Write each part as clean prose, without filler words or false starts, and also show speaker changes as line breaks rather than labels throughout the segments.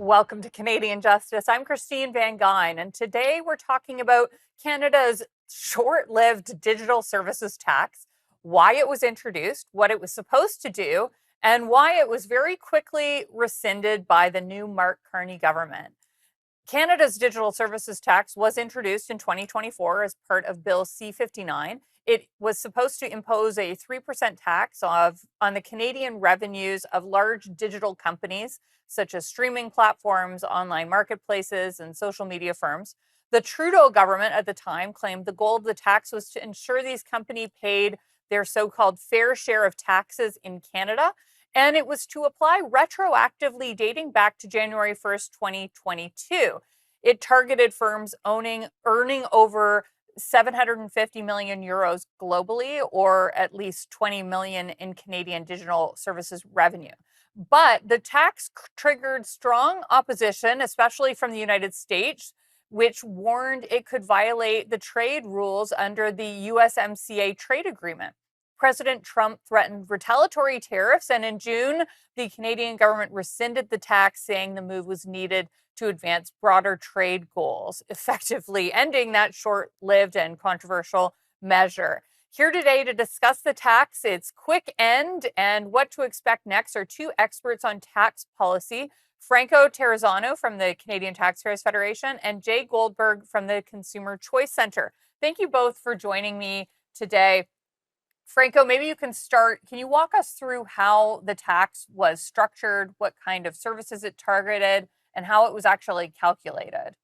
Welcome to Canadian Justice. I'm Christine Van Gyn, and today we're talking about Canada's short-lived digital services tax, why it was introduced, what it was supposed to do, and why it was very quickly rescinded by the new Mark Carney government. Canada's digital services tax was introduced in 2024 as part of Bill C-59. It was supposed to impose a 3% tax on the Canadian revenues of large digital companies, such as streaming platforms, online marketplaces, and social media firms. The Trudeau government at the time claimed the goal of the tax was to ensure these companies paid their so-called fair share of taxes in Canada, and it was to apply retroactively dating back to January 1st, 2022. It targeted firms earning over 750 million euros globally, or at least 20 million in Canadian digital services revenue. But the tax triggered strong opposition, especially from the United States, which warned it could violate the trade rules under the USMCA trade agreement. President Trump threatened retaliatory tariffs, and in June, the Canadian government rescinded the tax, saying the move was needed to advance broader trade goals, effectively ending that short-lived and controversial measure. Here today to discuss the tax, its quick end, and what to expect next are two experts on tax policy, Franco Terrazzano from the Canadian Taxpayers Federation and Jay Goldberg from the Consumer Choice Center. Thank you both for joining me today. Franco, maybe you can start. Can you walk us through how the tax was structured, what kind of services it targeted, and how it was actually calculated?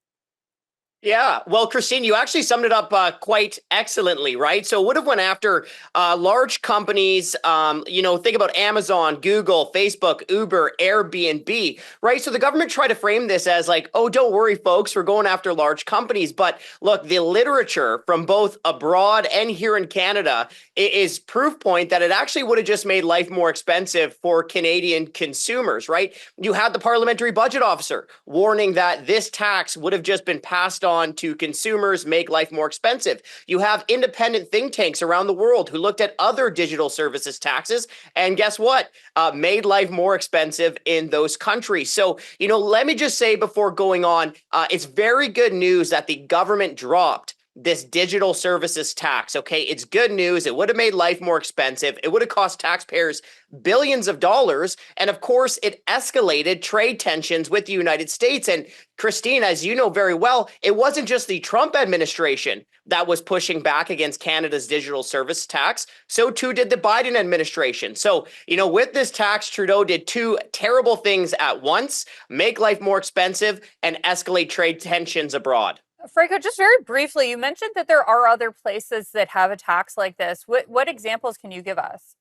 Yeah, well, Christine, you actually summed it up quite excellently, right? So it would have went after large companies, think about Amazon, Google, Facebook, Uber, Airbnb, right? So the government tried to frame this as like, oh, don't worry, folks, we're going after large companies. But look, the literature from both abroad and here in Canada is proof point that it actually would have just made life more expensive for Canadian consumers, right? You had the parliamentary budget officer warning that this tax would have just been passed on to consumers, make life more expensive. You have independent think tanks around the world who looked at other digital services taxes, and guess what? Made life more expensive in those countries. So, let me just say before going on, it's very good news that the government dropped this digital services tax. Okay, it's good news. It would have made life more expensive. It would have cost taxpayers billions of dollars. And of course, it escalated trade tensions with the United States. And Christine, as you know very well, it wasn't just the Trump administration that was pushing back against Canada's digital service tax. So too did the Biden administration. So, with this tax, Trudeau did two terrible things at once: make life more expensive and escalate trade tensions abroad.
Franco, just very briefly, you mentioned that there are other places that have a tax like this. What examples can you give us?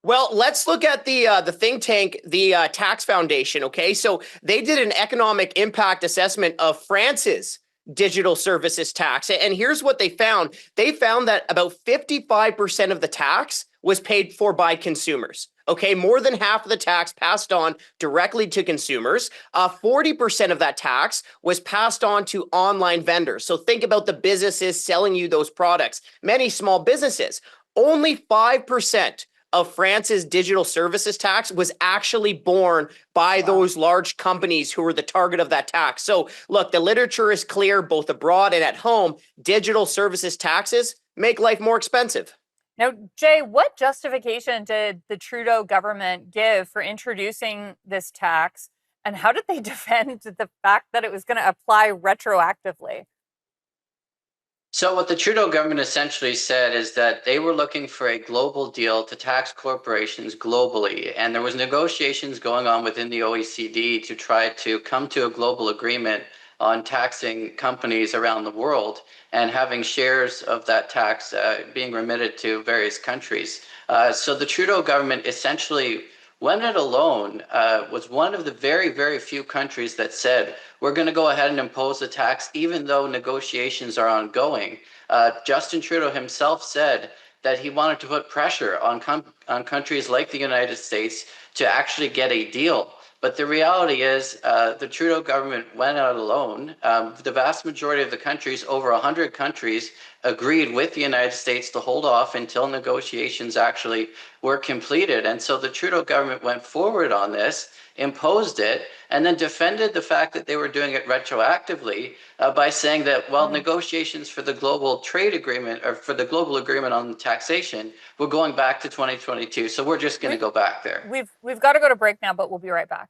Well, let's look at the think tank, the Tax Foundation. Okay, so they did an economic impact assessment of France's digital services tax, and here's what they found. They found that about 55% of the tax was paid for by consumers. Okay, more than half of the tax passed on directly to consumers. 40% of that tax was passed on to online vendors. So think about the businesses selling you those products, many small businesses. Only 5% of France's digital services tax was actually borne by those large companies who were the target of that tax. So look, the literature is clear, both abroad and at home. Digital services taxes make life more expensive.
Now, Jay, what justification did the Trudeau government give for introducing this tax, and how did they defend the fact that it was going to apply retroactively?
So what the Trudeau government essentially said is that they were looking for a global deal to tax corporations globally. And there was negotiations going on within the OECD to try to come to a global agreement on taxing companies around the world and having shares of that tax being remitted to various countries. So the Trudeau government essentially, when it alone, was one of the very, very few countries that said, we're going to go ahead and impose a tax, even though negotiations are ongoing. Justin Trudeau himself said that he wanted to put pressure on countries like the United States to actually get a deal. But the reality is the Trudeau government went out alone. The vast majority of the countries, over 100 countries, agreed with the United States to hold off until negotiations actually were completed. And so the Trudeau government went forward on this. imposed it, and then defended the fact that they were doing it retroactively by saying that, well, negotiations for the global trade agreement or for the global agreement on taxation were going back to 2022. So we're just going to go back there.
We've got to go to break now, but we'll be right back.